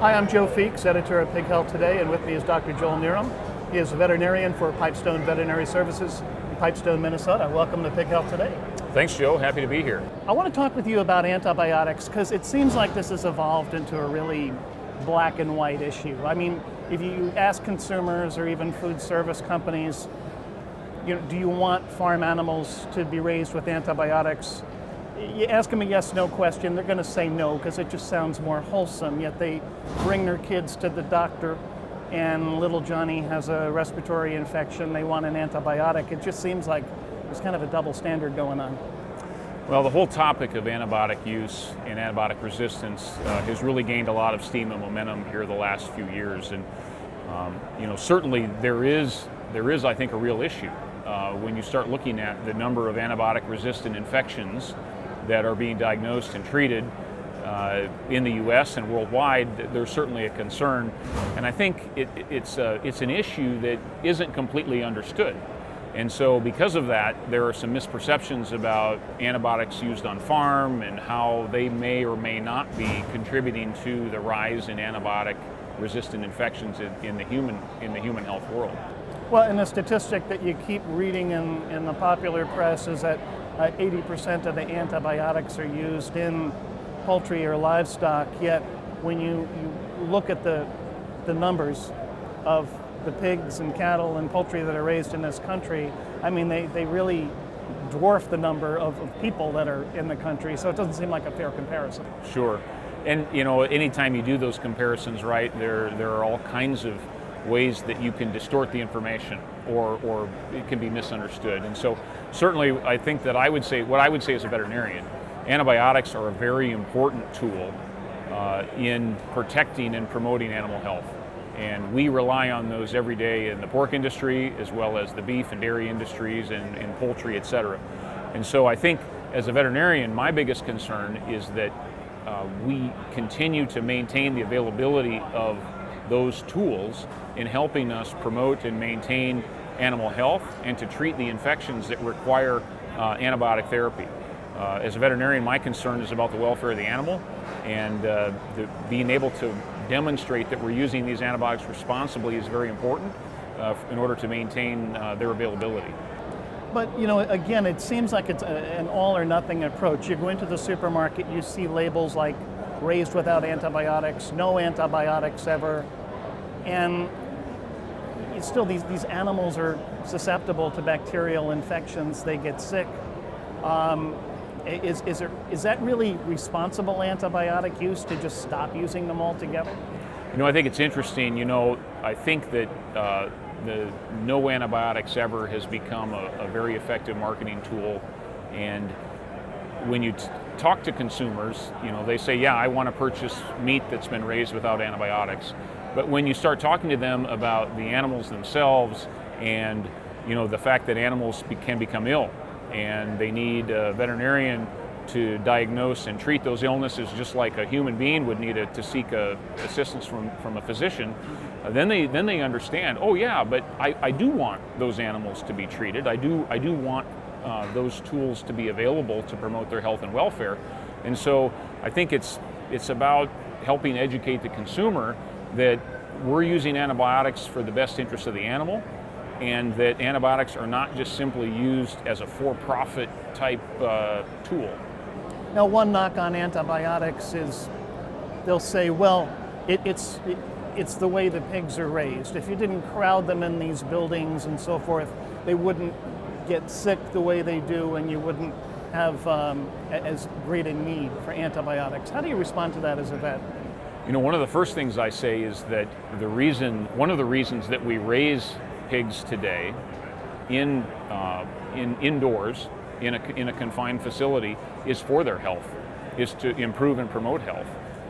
Hi, I'm Joe Feeks, editor of Pig Health Today, and with me is Dr. Joel Nerem. He is a veterinarian for Pipestone Veterinary Services in Pipestone, Minnesota. Welcome to Pig Health Today. Thanks, Joe. Happy to be here. I want to talk with you about antibiotics because it seems like this has evolved into a really black and white issue. I mean, if you ask consumers or even food service companies, do you want farm animals to be raised with antibiotics? You ask them a yes/no question, they're going to say no because it just sounds more wholesome, yet they bring their kids to the doctor and little Johnny has a respiratory infection, they want an antibiotic. It just seems like there's kind of a double standard going on. Well, the whole topic of antibiotic use and antibiotic resistance has really gained a lot of steam and momentum here the last few years. And certainly there is, I think, a real issue when you start looking at the number of antibiotic-resistant infections that are being diagnosed and treated in the U.S. and worldwide. There's certainly a concern, and I think it's an issue that isn't completely understood. And so because of that, there are some misperceptions about antibiotics used on farm and how they may or may not be contributing to the rise in antibiotic-resistant infections in the human health world. Well, and the statistic that you keep reading in the popular press is that 80% of the antibiotics are used in poultry or livestock, yet when you look at the numbers of the pigs and cattle and poultry that are raised in this country, I mean, they really dwarf the number of people that are in the country, so it doesn't seem like a fair comparison. Sure. And anytime you do those comparisons, right, there are all kinds of ways that you can distort the information or it can be misunderstood. And so certainly I think that what I would say as a veterinarian, antibiotics are a very important tool in protecting and promoting animal health. And we rely on those every day in the pork industry as well as the beef and dairy industries and poultry, et cetera. And so I think as a veterinarian, my biggest concern is that we continue to maintain the availability of those tools in helping us promote and maintain animal health and to treat the infections that require antibiotic therapy. As a veterinarian, my concern is about the welfare of the animal and being able to demonstrate that we're using these antibiotics responsibly is very important in order to maintain their availability. But again, it seems like it's an all or nothing approach. You go into the supermarket, you see labels like raised without antibiotics, no antibiotics ever, and still these animals are susceptible to bacterial infections, they get sick. Is that really responsible antibiotic use to just stop using them altogether? I think it's interesting. I think that the no antibiotics ever has become a very effective marketing tool. And when you talk to consumers, they say, yeah, I want to purchase meat that's been raised without antibiotics. But when you start talking to them about the animals themselves and the fact that animals can become ill and they need a veterinarian to diagnose and treat those illnesses just like a human being would need to seek assistance from a physician, then they understand, oh yeah, but I do want those animals to be treated. I do want those tools to be available to promote their health and welfare. And so I think it's about helping educate the consumer that we're using antibiotics for the best interest of the animal, and that antibiotics are not just simply used as a for-profit type tool. Now, one knock on antibiotics is they'll say, well, it's the way the pigs are raised. If you didn't crowd them in these buildings and so forth, they wouldn't get sick the way they do, and you wouldn't have as great a need for antibiotics. How do you respond to that as a vet? One of the first things I say is that one of the reasons that we raise pigs today in indoors in a confined facility is for their health, is to improve and promote health.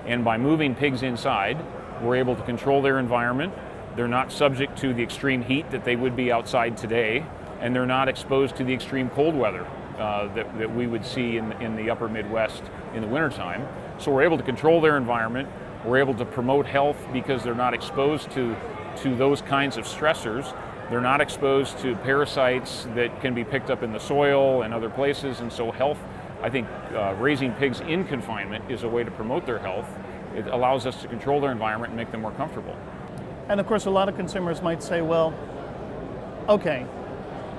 And by moving pigs inside, we're able to control their environment. They're not subject to the extreme heat that they would be outside today, and they're not exposed to the extreme cold weather that we would see in the upper Midwest in the wintertime. So we're able to control their environment. We're able to promote health because they're not exposed to those kinds of stressors. They're not exposed to parasites that can be picked up in the soil and other places. And so health, I think raising pigs in confinement is a way to promote their health it allows us to control their environment and make them more comfortable. And of course, a lot of consumers might say, well, okay,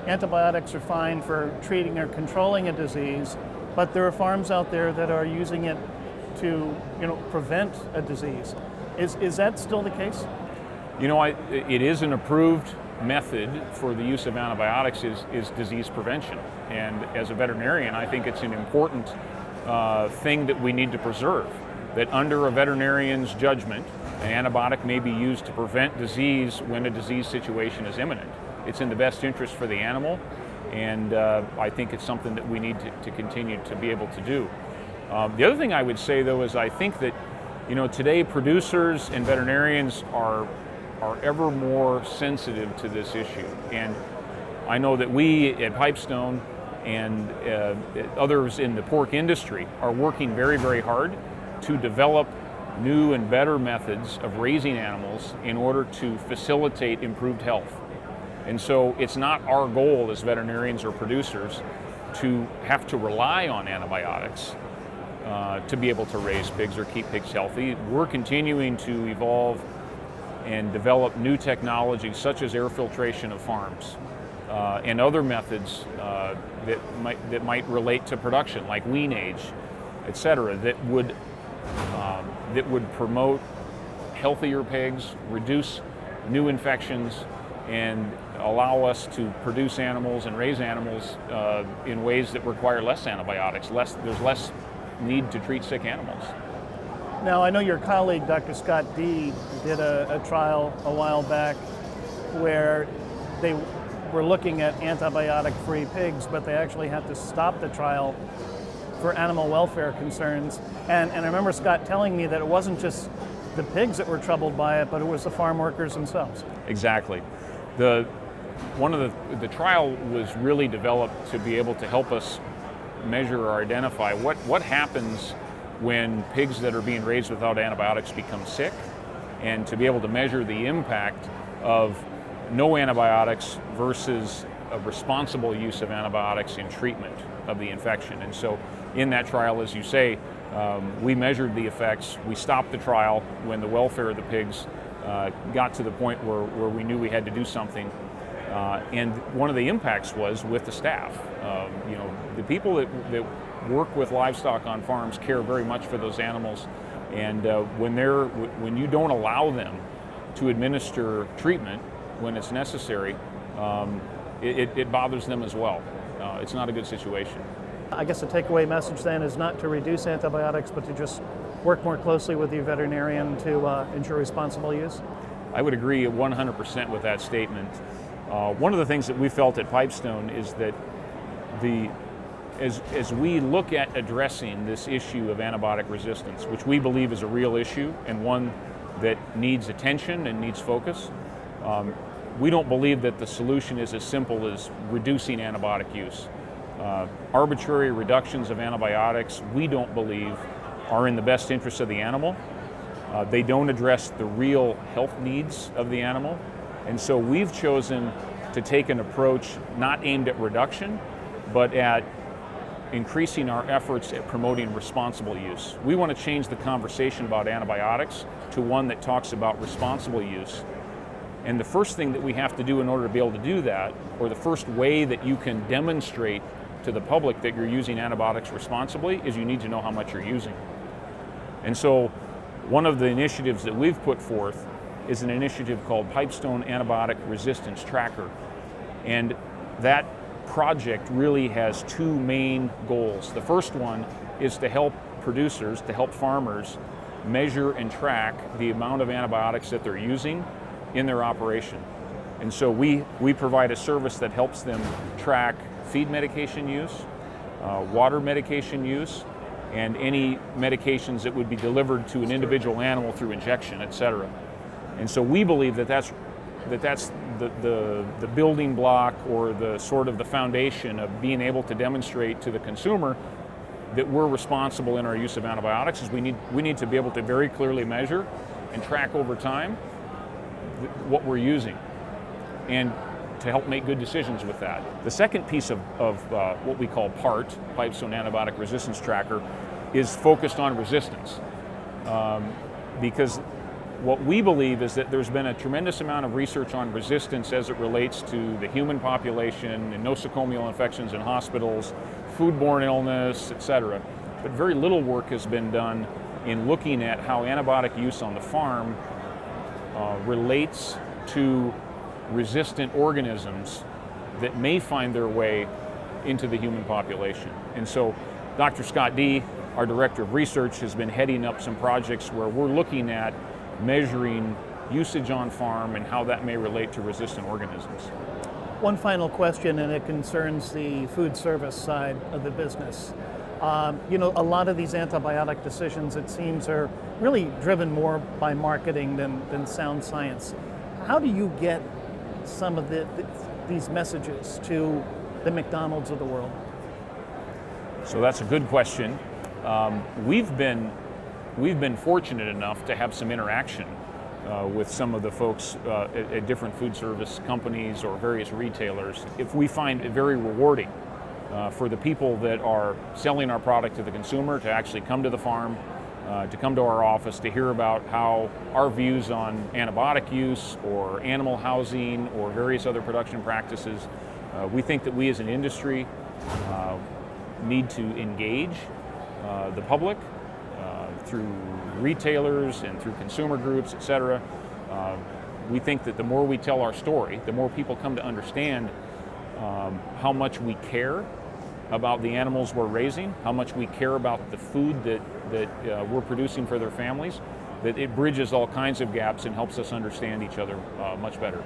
antibiotics are fine for treating or controlling a disease, but there are farms out there that are using it to, prevent a disease. Is that still the case? It is an approved method for the use of antibiotics is disease prevention. And as a veterinarian, I think it's an important thing that we need to preserve, that under a veterinarian's judgment, an antibiotic may be used to prevent disease when a disease situation is imminent. It's in the best interest for the animal, and I think it's something that we need to continue to be able to do. The other thing I would say, though, is I think that today producers and veterinarians are ever more sensitive to this issue. And I know that we at Pipestone and others in the pork industry are working very, very hard to develop new and better methods of raising animals in order to facilitate improved health. And so it's not our goal as veterinarians or producers to have to rely on antibiotics to be able to raise pigs or keep pigs healthy. We're continuing to evolve and develop new technologies such as air filtration of farms and other methods that might relate to production, like wean age, et cetera, that would promote healthier pigs, reduce new infections, and allow us to produce animals and raise animals in ways that require less antibiotics. There's less need to treat sick animals. Now, I know your colleague, Dr. Scott D., did a trial a while back where they were looking at antibiotic-free pigs, but they actually had to stop the trial for animal welfare concerns. And I remember Scott telling me that it wasn't just the pigs that were troubled by it, but it was the farm workers themselves. Exactly. The trial was really developed to be able to help us measure or identify what happens when pigs that are being raised without antibiotics become sick, and to be able to measure the impact of no antibiotics versus a responsible use of antibiotics in treatment of the infection. And so in that trial, as you say, we measured the effects. We stopped the trial when the welfare of the pigs got to the point where we knew we had to do something. And one of the impacts was with the staff. The people that work with livestock on farms care very much for those animals, and when you don't allow them to administer treatment when it's necessary, it bothers them as well. It's not a good situation. I guess the takeaway message then is not to reduce antibiotics, but to just work more closely with your veterinarian to ensure responsible use? I would agree 100% with that statement. One of the things that we felt at Pipestone is that as we look at addressing this issue of antibiotic resistance, which we believe is a real issue and one that needs attention and needs focus, we don't believe that the solution is as simple as reducing antibiotic use. Arbitrary reductions of antibiotics, we don't believe, are in the best interest of the animal. They don't address the real health needs of the animal. And so we've chosen to take an approach not aimed at reduction, but at increasing our efforts at promoting responsible use. We want to change the conversation about antibiotics to one that talks about responsible use. And the first thing that we have to do in order to be able to do that, or the first way that you can demonstrate to the public that you're using antibiotics responsibly, is you need to know how much you're using. And so one of the initiatives that we've put forth is an initiative called Pipestone Antibiotic Resistance Tracker. And that project really has two main goals. The first one is to help producers, to help farmers measure and track the amount of antibiotics that they're using in their operation. And so we provide a service that helps them track feed medication use, water medication use, and any medications that would be delivered to an individual animal through injection, et cetera. And so we believe that that's the building block, or the sort of the foundation of being able to demonstrate to the consumer that we're responsible in our use of antibiotics. Is we need to be able to very clearly measure and track over time what we're using, and to help make good decisions with that. The second piece of what we call Pipestone Antibiotic Resistance Tracker, is focused on resistance. because what we believe is that there's been a tremendous amount of research on resistance as it relates to the human population and nosocomial infections in hospitals, foodborne illness, etc. But very little work has been done in looking at how antibiotic use on the farm relates to resistant organisms that may find their way into the human population. And so Dr. Scott D., our Director of Research, has been heading up some projects where we're looking at measuring usage on farm and how that may relate to resistant organisms. One final question, and it concerns the food service side of the business. A lot of these antibiotic decisions, it seems, are really driven more by marketing than sound science. How do you get some of these messages to the McDonald's of the world? So that's a good question. We've been fortunate enough to have some interaction with some of the folks at different food service companies or various retailers. If we find it very rewarding for the people that are selling our product to the consumer to actually come to the farm, to come to our office to hear about how our views on antibiotic use or animal housing or various other production practices. We think that we as an industry need to engage the public through retailers and through consumer groups, etc. We think that the more we tell our story, the more people come to understand how much we care about the animals we're raising, how much we care about the food that we're producing for their families, that it bridges all kinds of gaps and helps us understand each other much better.